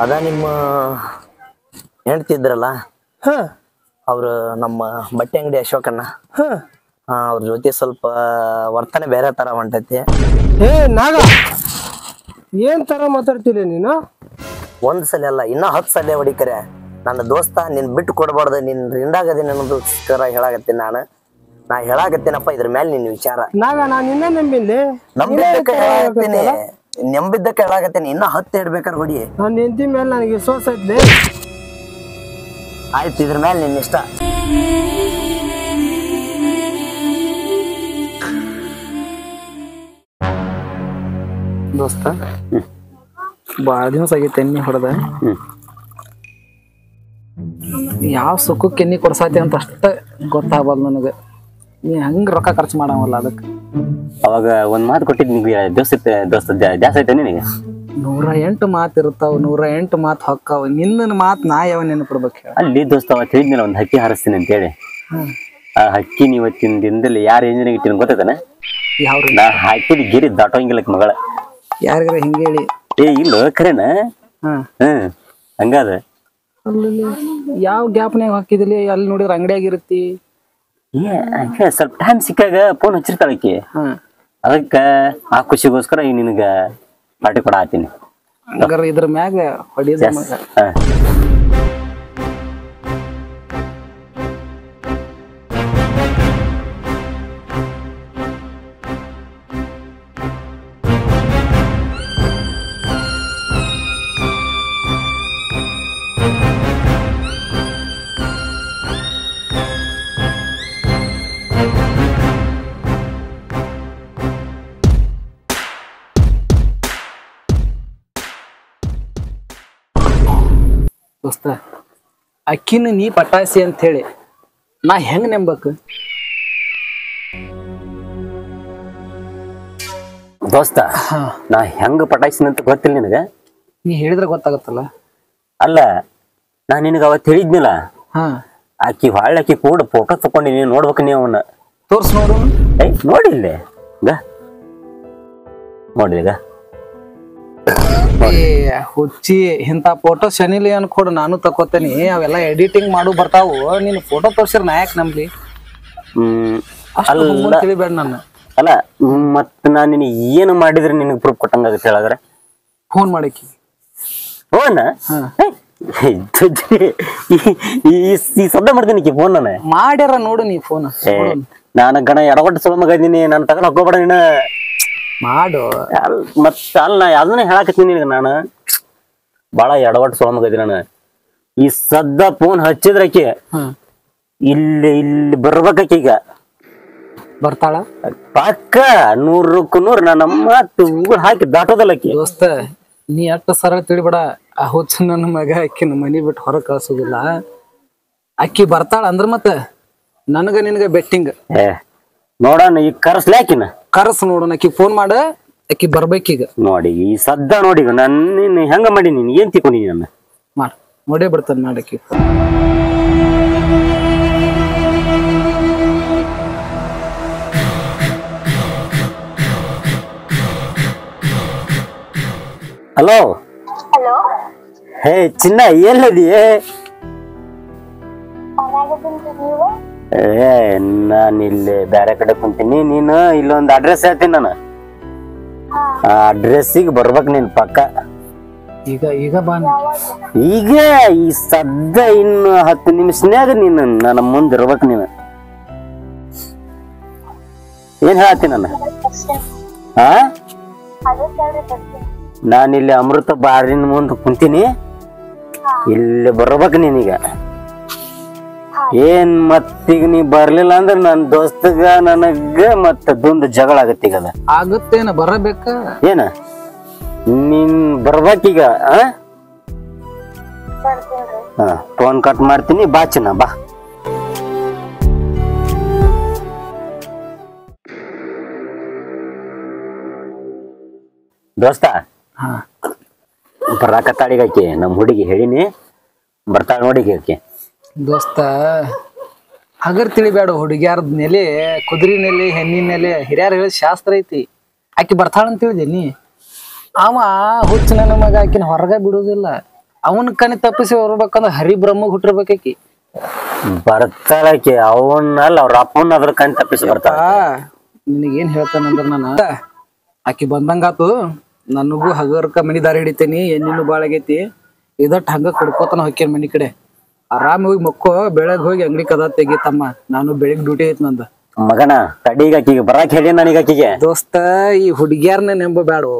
ಅದ ನಿಮ್ಮ ಹೇಳ್ತಿದ್ರಲ್ಲ ಅವರು ನಮ್ಮ ಬಟ್ಟೆ ಅಂಗಡಿ ಅಶೋಕಣ್ಣ ಅವ್ರ ಜೊತೆ ಸ್ವಲ್ಪ ವರ್ತನೆ ಬೇರೆ ತರ ಹೊಂಟೈತಿ. ಏ ನಾಗ ಏನ್ ತರ ಮಾತಾಡ್ತಿಲ್ಲ ನೀನು? ಒಂದ್ ಸಲ ಅಲ್ಲ ಇನ್ನ 10 ಸಲ ಹೊಡಿಕರೆ ನನ್ನ ದೋಸ್ತ ನಿನ್ ಬಿಟ್ಟು ಕೊಡಬಾರ್ದು, ನಿನ್ ಹಿಂದಾಗದೇನೆ ಅನ್ನೋದಕ್ಕೋಸ್ಕರ ಹೇಳಾಕತ್ತೀನಿ. ನಾ ಹೇಳಾಕತ್ತೀನಪ್ಪ ಇದ್ರ ಮೇಲೆ ನಿನ್ ವಿಚಾರ. ನಾಗ ನಾನು ನಿನ್ನ ನಂಬಿದ್ದಕ್ಕೆ ಹೇಳಾಕತ್ತೀನಿ, ನಂಬಿದ್ದಕ್ಕೆ ಹೇಳಾಕತ್ತೀನಿ. ಇನ್ನ 10 ಇಡ್ಬೇಕಾರೆ ಹೊಡಿ. ನನ್ನ ಹೆಂಡತಿ ಮೇಲೆ ನನಗೆ ವಿಶ್ವಾಸ ಐತ್ಲೆ. ಆಯ್ತು, ಇದ್ರ ಮೇಲೆ ನಿನ್ನ ಇಷ್ಟ. ದೋಸ್ತ ಭಾಳ ದಿವಸ ಆಗೈತೆ ಎಣ್ಣೆ ಹೊಡೆದ. ಯಾವ ಸುಖಕ್ಕೆ ಎಣ್ಣೆ ಕೊಡ್ಸಾತಿ ಅಂತ ಅಷ್ಟ ಗೊತ್ತಾಗಬಾರ್ದು ನನಗೆ. ನೀ ಹಂಗೆ ರೊಕ್ಕ ಖರ್ಚು ಮಾಡವಲ್ಲ ಅದಕ್ಕೆ. ಅವಾಗ ಒಂದ್ ಮಾತು ಕೊಟ್ಟಿದ್ ನಿಮಗೆ ದೋಸ್ತ ಜಾಸ್ತಿ ಐತೆ ನಿನಗೆ. 108 ಮಾತು ಇರ್ತಾವ, 108 ಮಾತು ಹೊಕ್ಕಾವ. ನಿನ್ನ ಮಾತು ನಾ ಯಾವ ನೆನಪಿಡ್ಬೇಕು ಹೇಳ. ಅಲ್ಲಿ ದೋಸ್ತ ಅವತ್ತು ಹೇಳಿದ್ನಲ್ಲ ಒಂದು ಹಕ್ಕಿ ಹಾರಿಸ್ತೀನಿ ಅಂತೇಳಿ. ಆ ಹಕ್ಕಿನ ಇವತ್ತಿನ ದಿನದಲ್ಲಿ ಯಾರು ಎಂಜಿನಿಯರ್ ಇಟ್ಟಿನ ಗೊತ್ತಾನ? ಯಾವ್ರಿ? ನಾ ಹಾಕಿದ ಗಿರಿ ದಾಟೋಂಗಿಲ್ಲಕ್ ಮಗಳ. ಯಾರಿಗಾರ ಹಿಂಗೆ ಹೇಳಿ? ಏ ಇಲ್ಲ ಖರೇನ. ಹಂಗಾದ ಅಲ್ಲಿ ಯಾವ ಗ್ಯಾಪ್ನಾಗ ಹಾಕಿದಿಲಿ? ಅಲ್ಲಿ ನೋಡಿದ್ರೆ ಅಂಗಡಿಯಾಗಿರುತ್ತಿ. ಸ್ವಲ್ಪ ಟೈಮ್ ಸಿಕ್ಕಾಗ ಫೋನ್ ಹಚ್ಚಿರ್ತಾಳಕಿ. ಅದಕ್ಕ ಆ ಖುಷಿಗೋಸ್ಕರ ಈಗ ನಿನಗ ಪಾರ್ಟಿ ಕೊಡ ಹಾಕ್ತೀನಿ. ಹಂಗಾರ ಇದ್ರ ಮ್ಯಾಗ ಹೊಡಿಯೋದ ಮಗ. ದೋಸ್ತ ಅಕ್ಕಿನ ನೀ ಪಟಾಯಿಸಿ ಅಂತ ಹೇಳಿ ನಾ ಹೆಂಗ್ ನಂಬಕ್? ದೋಸ್ತ ನಾ ಹೆಂಗ ಪಟಾಯಿಸಿನ ಅಂತ ಗೊತ್ತಿಲ್ಲ ನಿನಗ? ನೀ ಹೇಳಿದ್ರೆ ಗೊತ್ತಾಗತ್ತಲ್ಲ. ಅಲ್ಲ ನಾ ನಿನಗ ಅವತ್ತು ಹೇಳಿದ್ನಿಲ್ಲ, ಆಕಿ ಹೊಳ್ಳಾಕಿ ಕೂಡ ಫೋಟೋ ತಗೊಂಡಿನಿ, ನೋಡ್ಬೇಕು ನೀವು ಅವನ್ನ. ತೋರ್ಸ್ ನೋಡು. ಏ ನೋಡಿಲ್ಲ ನೋಡಿದ ಹುಚ್ಚಿ ಇಂತ ಫೋಟೋ ಶನಿಲಿ ಅನ್ಕೊಡು, ನಾನು ತಕೋತೇನಿ. ಅವೆಲ್ಲ ಎಡಿಟಿಂಗ್ ಮಾಡು ಬರ್ತಾವು. ನೀನು ಫೋಟೋ ತೋರ್ಸಿರ ನಾಯಕ್ ನಂಬ್ಲಿ. ತಿಳಿಬೇಡ ನನ್ನ. ಅಲ್ಲ ಮತ್ ನಾ ನಿನಗೆ ಏನು ಮಾಡಿದ್ರೆ ನಿನಗೆ ಪ್ರೂಫ್ ಕೊಟ್ಟಂಗಾಗತ್ತೆ ಹೇಳಾದ್ರೆ? ಫೋನ್ ಮಾಡಕ್ಕಿ. ಫೋನ್ ಈ ಶಬ್ದ ಮಾಡ್ತೀನಿ ಫೋನ್ ನಾನು ಮಾಡ್ಯಾರ ನೋಡು ನೀ ಫೋನ್. ನಾನು ಗಣ ಎಡಗೊಟ್ಟು ಸೊಳ ಮಗ ಇದೀನಿ, ನಾನು ತಗೊಂಡು ಹೋಗ್ಬೇಡ ನೀನು ಮಾಡು. ಮತ್ ಅಲ್ಲ ಅದನ್ನ ಹೇಳಾಕತ್ತೀನಿ ನಿನಗೆ. ನಾನು ಬಾಳ ಎಡಗೊಟ್ಟು ಸೊಳ ಮಗ ಇದೀನಿ ನಾನು. ಈ ಸದ್ದ ಫೋನ್ ಹಚ್ಚಿದ್ರಕಿ ಇಲ್ಲಿ ಬರ್ಬೇಕಿ. ಈಗ ಬರ್ತಾಳ ಪಕ್ಕ 100ಕ್ಕೆ 100 ನನ್ನ ಉಗುಳು ಹಾಕಿ ದಾಟೋದಲ್ಲಕಿ. ದೋಸ್ತ ನೀ ಅಷ್ಟ ಸರಳ ತಿಳಿಬೇಡ. ಆ ಹುಚ್ಚ ನನ್ನ ಮಗ ಅಕ್ಕಿನ ಮನಿ ಬಿಟ್ಟು ಹೊರಗೆ ಕಳ್ಸೋದಿಲ್ಲ. ಅಕ್ಕಿ ಬರ್ತಾಳ ಅಂದ್ರ ಮತ್ತ ನನಗ ನಿನಗ ಬೆಟ್ಟಿಂಗ್. ನೋಡೋಣ ಈಗ ಕರ್ಸ್ಲಾಕಿನ ಕರ್ಸ್ ನೋಡೋಣ. ಅಕ್ಕಿ ಫೋನ್ ಮಾಡ, ಅಕ್ಕಿ ಬರ್ಬೇಕೀಗ. ನೋಡಿ ಈ ಸದ್ದ ನೋಡಿ ನನ್ನ ಹೆಂಗ ಮಾಡಿ ನೀನ್ ಏನ್ ತಿಳ್ಕೊಂಡಿ ನನ್ನ ಮಾಡ ನೋಡೇ ಬಿಡ್ತಾನ ಮಾಡಕ್ಕಿ. ಹಲೋ ಹೇ ಚಿನ್ನ ಎಲ್ಲದಿಯೇ? ನಾನು ಇಲ್ಲಿ ಬೇರೆ ಕಡೆ ಕುಂತೀನಿ. ನೀನು ಇಲ್ಲೊಂದು ಅಡ್ರೆಸ್ ಹೇಳ್ತೀನಿ. ನಾನು ಆ ಅಡ್ರೆಸ್ಸಿಗೆ ಬರ್ಬೇಕು ನೀನ್ ಪಕ್ಕ. ಈಗ ಬಾ. ಈಗ ಈ ಸದ್ದ ಇನ್ನು 10 ನಿಮಿಷನ್ಯಾಗ ನೀನು ನನ್ನ ಮುಂದೆ ಇರ್ಬೇಕು. ನೀನು ಏನ್ ಹೇಳ್ತೀನಿ ನಾನು? ನಾನಿಲ್ಲಿ ಅಮೃತ ಬಾರಿನ ಮುಂದೆ ಕುಂತೀನಿ, ಇಲ್ಲಿ ಬರ್ಬೇಕು ನೀನೀಗ. ಏನ್ ಮತ್ತೀಗ ನೀ ಬರ್ಲಿಲ್ಲ ಅಂದ್ರೆ ನನ್ನ ದೋಸ್ತಗ ನನಗ ಮತ್ತ ದುಂದು ಜಗಳ ಆಗತ್ತೆ. ಈಗ ಆಗುತ್ತೇನ ಬರಬೇಕ? ಏನ ನೀನ್ ಬರ್ಬೇಕೀಗ. ಫೋನ್ ಕಟ್ ಮಾಡ್ತೀನಿ, ಬಾ ಚಿನ್ನ ಬಾ. ದೋಸ್ತ ಬರಾಕತ್ತಾಳಿಗಾಕಿ ನಮ್ ಹುಡುಗಿ ಹೇಳಿನಿ, ಬರ್ತಾಳ ನೋಡಿ ಆಕಿ. ದೋಸ್ತ ಹಗರ್ ತಿಳಿಬೇಡ. ಹುಡುಗ್ಯಾರದ ನೆಲೆ, ಕುದುರೆ ನೆಲೆ, ಹೆಣ್ಣಿನ ನೆಲೆ ಹಿರಿಯರ್ ಹೇಳಿ ಶಾಸ್ತ್ರ ಐತಿ. ಆಕಿ ಬರ್ತಾಳ ಅಂತ ಹೇಳಿದೀನಿ. ಅವ ಹುಚ್ಚ ನನ್ನ ಮಗ ಆಕಿನ ಹೊರಗ ಬಿಡುದಿಲ್ಲ. ಅವನ್ ಕಣಿ ತಪ್ಪಿಸಿ ಬರ್ಬೇಕಂದ್ರ ಹರಿಬ್ರಹ್ಮ ಹುಟ್ಟಿರ್ಬೇಕಾಕಿ. ಬರ್ತಾಳಕಿ ಅವನ್ನಲ್ಲ ಅವ್ರ ಅಪ್ಪನ ಅದ್ರ ಕಣ್ ತಪ್ಪಿಸಿ ಬರ್ತಾಳ. ನಿನಗೇನ್ ಹೇಳ್ತಾನಂದ್ರ ನಾನು ಆಕಿ ಬಂದಂಗಾತು. ನನಗೂ ಹಗರ್ಕ ಮನಿ ದಾರಿ ಹಿಡಿತೇನಿ. ಎಣ್ಣಿನೂ ಬಾಳ ಆಗೈತಿ. ಇದಟ್ ಹಂಗ ಕುಡ್ಕೋತಾನ ಹೊಕ್ಕೇನ್ ಮನಿ ಕಡೆ. ಆರಾಮ್ ಹೋಗಿ ಮಕ್ಕೋ. ಬೆಳಗ್ ಹೋಗಿ ಅಂಗಡಿ ಕದ ತೆಗಿತಮ್ಮ. ನಾನು ಬೆಳಿಗ್ ಡ್ಯೂಟಿ ಐತ್ ನಂದ. ಮಗನ ತಡೀಗ ಆಕಿಗೆ ಬರಾಕ್ ಹೇಳಿ ನನಗ ಆಕಿಗೆ. ದೋಸ್ತ ಈ ಹುಡುಗಿಯರ್ನ ನೆಂಬ ಬ್ಯಾಡು.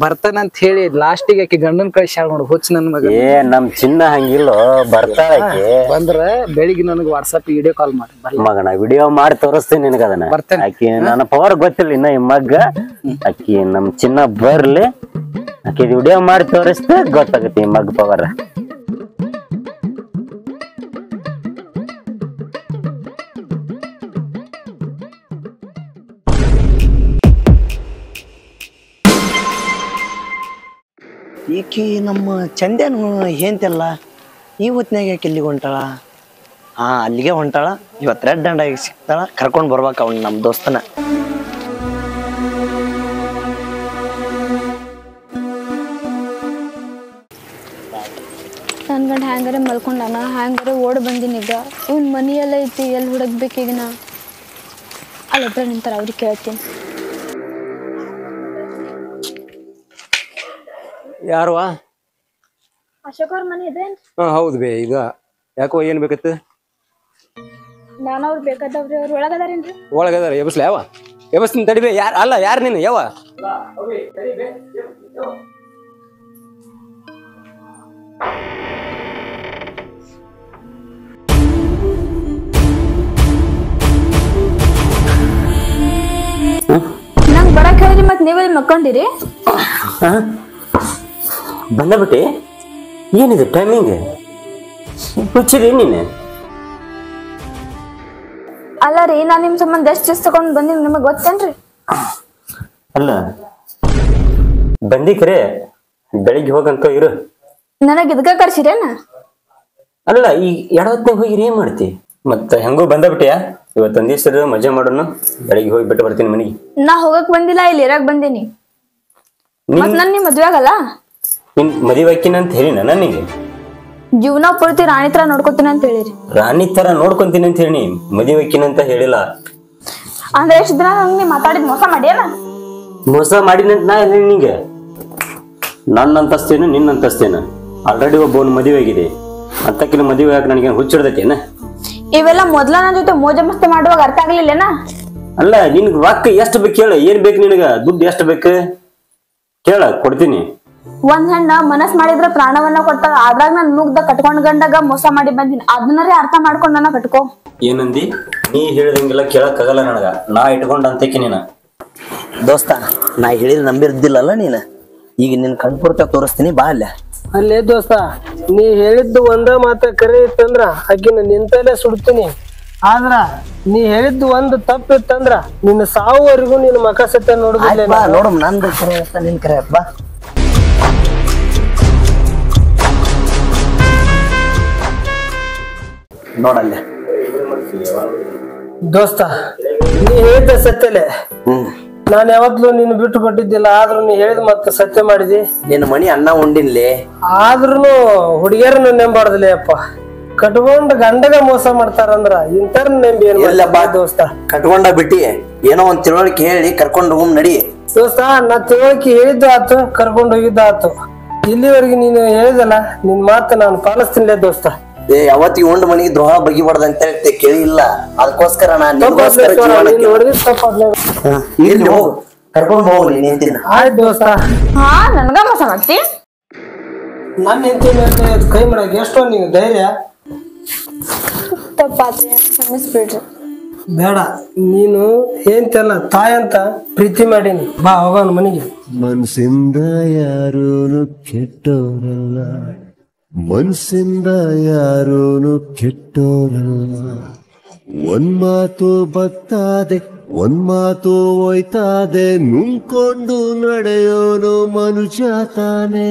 ಬರ್ತಾನಂತ ಹೇಳಿ ಲಾಸ್ಟಿಗೆ ಆಕಿ ಗಂಡನ್ ಕಳ್ಸ್ಯಾಳ ನೋಡು ಹುಚ್ಚ ನನ್ ಮಗ. ನಮ್ ಚಿನ್ನ ಹಂಗಿಲ್ಲೋ ಬರ್ತಾಳಕಿ. ಬಂದ್ರ ಬೆಳಿಗ್ಗೆ ನನಗ್ ವಾಟ್ಸಪ್ ವಿಡಿಯೋ ಕಾಲ್ ಮಾಡಿ ಮಗನ ವಿಡಿಯೋ ಮಾಡಿ ತೋರಿಸ್ತೀನಿ ನಿನಗ ಅದನ್ನ. ಆಕಿ ನನ್ನ ಪವರ್ ಗೊತ್ತಿಲ್ಲ ಇನ್ನ ಈ ಮಗ್ಗ. ಆಕಿ ನಮ್ ಚಿನ್ನ ಬರ್ಲಿ ಆಕಿ ವಿಡಿಯೋ ಮಾಡಿ ತೋರಿಸ್ತೆ ಗೊತ್ತಾಗತ್ತೆ ಈ ಮಗ್ ಪವರ್. ಈಕಿ ನಮ್ಮ ಚಂದ್ಯಾನು ಏಂತೆಲ್ಲ ಈ ಹೊತ್ನಾಗ ಯಾಕೆ ಇಲ್ಲಿಗೆ ಹೊಂಟಾಳ? ಅಲ್ಲಿಗೆ ಹೊಂಟಾಳ. ಇವತ್ತು ರೆಡ್ ಹ್ಯಾಂಡ್ ಸಿಗ್ತಾಳ. ಕರ್ಕೊಂಡು ಬರ್ಬೇಕು ಅವ್ನು ನಮ್ಮ ದೋಸ್ತನ. ನನ್ನ ಗಂಡ ಹ್ಯಾಂಗಾರೆ ಮಲ್ಕೊಂಡಾನ. ಹ್ಯಾಂಗಾರೆ ಓಡ್ ಬಂದಿನಿ. ಈಗ ಇವ್ನ ಮನೆಯೆಲ್ಲ ಐತಿ. ಎಲ್ಲಿ ಹುಡುಕ್ಬೇಕೀಗ ನಾ? ಅಲ್ಲಿ ಹತ್ರ ನಿಂತಾರ. ಅವ್ರಿಗೆ ಕೇಳ್ತೀನಿ. ಯಾರುವ? ಅಶೋಕ್ ಅವ್ರ ಮನೆ ಇದೆ. ಹೌದು ಬೇ. ಈಗ ಯಾಕೋ ಏನ್ ಬೇಕತ್ತ? ನಾನು ಅವ್ರು ಬೇಕಾದವ್ರಿ. ಅವ್ರು ಒಳಗದಾರೇನ್ರಿ? ಒಳಗದಾರ. ಎಬಸ್ಲ ಯಾವ ಎಬಸ್ತೀನಿ ತಡಿಬೇ. ಯಾರು ಅಲ್ಲ ಯಾರು ನೀನು ಯಾವ? ನಂಗೆ ಬರಕ್ ಹೇಳಿರಿ. ಮತ್ ನೀವೆಲ್ಲಿ ಮಕ್ಕೊಂಡಿರಿ? ಬಂದಬಿಟ್ಟಿ. ಏನಿದೆ ಟೈಮಿಂಗ್? ಹುಚ್ಚಿರಿ ನೀನೆ? ಅಲ್ಲ ರೀ, ನಾನ್ ನಿಮ್ ಸಂಬಂಧ ಎಷ್ಟು ದಿವಸ ತಗೊಂಡ್ ಬಂದಿನಿ ನಿಮಗ್ ಗೊತ್ತೇನ್ರಿ? ಅಲ್ಲ ಬಂದಿ ಕರೆ ಬೆಳಿಗ್ಗೆ ಹೋಗಂತ ಇರು. ನನಗ್ ಇದಕ್ಕ ಕರ್ಸಿರೇನ? ಅಲ್ಲ ಈ ಎಡವತ್ನಾಗ ಹೋಗಿ ಏನ್ ಮಾಡ್ತಿ? ಮತ್ತ ಹೆಂಗೋ ಬಂದಬಿಟ್ಟಿಯಾ? ಇವತ್ತೊಂದ್ ದಿವ್ಸ ಮಜಾ ಮಾಡೋಣ. ಬೆಳಿಗ್ಗೆ ಹೋಗಿ ಬಿಟ್ಟು ಬರ್ತೀನಿ ಮನಿಗೆ. ನಾ ಹೋಗಕ್ ಬಂದಿಲ್ಲ, ಇಲ್ಲಿ ಇರಾಕ್ ಬಂದೀನಿ. ಮತ್ ನನ್ ನಿಮ್ ಮದ್ವೆ ಆಗಲ್ಲ? ನಿನ್ ಮದುವೆ ಆಕಿನ ಅಂತ ಹೇಳಿ ನನಗೆ ಜೀವನ ಪೂರ್ತಿ ರಾಣಿ ತರ ನೋಡ್ಕೊತೀನಿ ಅಂತ ಹೇಳಿರಿ. ರಾಣಿ ತರ ನೋಡ್ಕೊಂತೀನಿ ಅಂತ ಹೇಳಿ ಮದುವೆ ಆಕಿನ ಅಂತ ಹೇಳಿಲ್ಲ. ಅಂದ್ರೆ ಎಷ್ಟ್ ದಿನ ನಂಗೆ ಮಾತಾಡಿದ್ ಮೋಸ ಮಾಡ್ಯಾನ? ಮೋಸ ಮಾಡಿನಂತ ನಾ ಹೇಳಿ ನಿಂಗೆ? ನನ್ನ ಅಂತಸ್ತೇನು ನಿನ್ನ ಅಂತಸ್ತೇನು? ಆಲ್ರೆಡಿ ಒಬ್ಬವನ್ ಮದುವೆ ಆಗಿದೆ. ಅಂತಕಿನ ಮದುವೆ ಯಾಕೆ ನನಗೆ ಹುಚ್ಚಿಡ್ದೈತೇನ? ಇವೆಲ್ಲ ಮೊದ್ಲ ನನ್ನ ಜೊತೆ ಮೋಜ ಮಸ್ತಿ ಮಾಡುವಾಗ ಅರ್ಥ ಆಗ್ಲಿಲ್ಲೇನ? ಅಲ್ಲ ನಿನ್ಗ ರೊಕ್ಕ ಎಷ್ಟು ಬೇಕು ಹೇಳ? ಏನ್ ಬೇಕು ನಿನಗ? ದುಡ್ಡು ಎಷ್ಟು ಬೇಕು ಕೇಳ, ಕೊಡ್ತೀನಿ. ಒಂದ್ ಹೆಣ್ಣ ಮನಸ್ ಮಾಡಿದ್ರ ಪ್ರಾಣವನ್ನ ಕೊಡ್ತಾಳ. ಅದ್ರಾಗ ನನ್ ಮುಗ್ದ ಕಟ್ಕೊಂಡ್ ಗಂಡಾಗ ಮೋಸ ಮಾಡಿ ಬಂದಿನಿ. ಅದನ್ನರೇ ಅರ್ಥ ಮಾಡ್ಕೊಂಡ್ ನನ್ನ ಕಟ್ಕೋ. ಏನಂದಿ? ನೀ ಹೇಳಿದಂಗೆಲ್ಲ ಕೇಳಕ್ ಆಗಲ್ಲ ನನಗ. ನಾ ಇಟ್ಕೊಂಡ ಅಂತಕಿ ನೀನ. ದೋಸ್ತ, ನಾ ಹೇಳಿದ್ ನಂಬಿರ್ದಿಲ್ಲಲ್ಲ ನೀನು. ಈಗ ನಿನ್ ಕಣ್ಪೂರ್ತ ತೋರಿಸ್ತೀನಿ, ಬಾ ಅಲ್ಲ. ಅಲ್ಲೇ ದೋಸ್ತ, ನೀ ಹೇಳಿದ್ದು ಒಂದ ಮಾತ ಕರೆ ಇತ್ತಂದ್ರ ಆಕಿನ ನಿಂತಲ್ಲೇ ಸುಡ್ತೀನಿ. ಆದ್ರ ನೀ ಹೇಳಿದ್ದು ಒಂದು ತಪ್ಪಿತ್ತಂದ್ರ ನಿನ್ನ ಸಾವುವರೆಗೂ ನಿನ್ನ ಮಕ ಸತ್ಯ ನೋಡುದಿಲ್ಲ. ನೋಡು, ನಂದು ಕರೆ ನಿನ್ ಕರೆ ಬಾ. ನೋಡಲ್ಲ ದೋಸ್ತ, ನೀ ಹೇಳಿದ್ದ ಸತ್ಯಲೆ. ನಾನ್ ಯಾವತ್ಲೂ ನೀನು ಬಿಟ್ಟು ಕೊಟ್ಟಿದ್ದಿಲ್ಲ. ಆದ್ರೂ ನೀ ಹೇಳಿದ್ ಮತ್ತೆ ಸತ್ಯ ಮಾಡಿದಿ. ನಿನ್ನ ಮನಿ ಅನ್ನ ಉಂಡಿನ್ಲಿ. ಆದ್ರೂನು ಹುಡುಗಿಯರನ್ನ ನೆಂಬಾರ್ದಿಲ್ಲ ಅಪ್ಪ. ಕಟ್ಕೊಂಡ್ ಗಂಡಗ ಮೋಸ ಮಾಡ್ತಾರಂದ್ರ ಇಂತರ ನೆಂಬಿ ಏನ್ ಎಲ್ಲಪ್ಪ ದೋಸ್ತ? ಕಟ್ಕೊಂಡ ಬಿಟ್ಟಿ ಏನೋ ಒಂದ್ ತಿಳುವಳಿಕೆ ಹೇಳಿ ಕರ್ಕೊಂಡು ಹೋಗ್ ನಡಿ. ದೋಸ್ತ, ನಾ ತಿಳುವಳಿಕೆ ಹೇಳಿದ್ದು ಆತು, ಕರ್ಕೊಂಡ್ ಹೋಗಿದ್ದು ಆತು. ಇಲ್ಲಿವರೆಗೆ ನೀನು ಹೇಳಿದಲ್ಲ, ನಿನ್ ಮಾತು ನಾನು ಪಾಲಿಸ್ತೀನಿ ದೋಸ್ತ. ಯಾವತ್ತಿಗೆ ಉಂಡ್ ಮನಿಗೆ ದ್ರೋಹ ಬಗಿಬಾರ್ದ ಅಂತ ಹೇಳಿ ಕೇಳಿಲ್ಲ. ಅದಕ್ಕೋಸ್ಕರ ಹೋಗು, ಕರ್ಕೊಂಡ್ ಹೋಗ್ಲಿ ನಿಂತಿನ. ಆಯ್ತು ದೋಸ್ತ. ಹಾ, ನನ್ಗ ಮೋಸ ಮಾಡ್ತಿ? ನನ್ನ ಹೆಂಡತಿ ಮೇಲೆ ಕೈ ಮಾಡಕ್ ಎಷ್ಟೋ ನಿಂಗೆ ಧೈರ್ಯ? ತಪ್ಪಾತ್ರಿ, ಕ್ಷಮಿಸ್ಬಿಡ್ರಿ. ಬೇಡ, ನೀನು ಏಂತೆಲ್ಲ ತಾಯಂತ ಪ್ರೀತಿ ಮಾಡೀನಿ. ಬಾ ಹೋಗೋಣ ಮನೆಗೆ. ಮನಸ್ಸಿಂದ ಯಾರೂನು ಕೆಟ್ಟೋರಲ್ಲ, ಮನಸ್ಸಿಂದ ಯಾರೂನು ಕೆಟ್ಟೋರಲ್ಲ. ಒಂದ್ ಮಾತು ಬತ್ತಾದೆ, ಒಂದ್ ಮಾತು ಹೋಯ್ತಾದೆ, ನುಂಗ್ಕೊಂಡು ನಡೆಯೋನು ಮನುಷ್ಯ ತಾನೆ.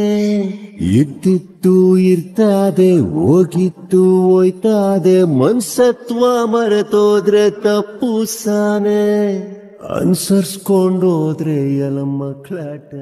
ಇದ್ದಿತ್ತು ಇರ್ತಾದೆ, ಹೋಗಿತ್ತು ಹೋಯ್ತಾದೆ, ಮನ್ಸತ್ವ ಮರೆತೋದ್ರೆ ತಪ್ಪು ಸಾನೆ. ಅನ್ಸರ್ಸ್ಕೊಂಡೋದ್ರೆ ಎಲ ಮಕ್ಕಳಾಟ.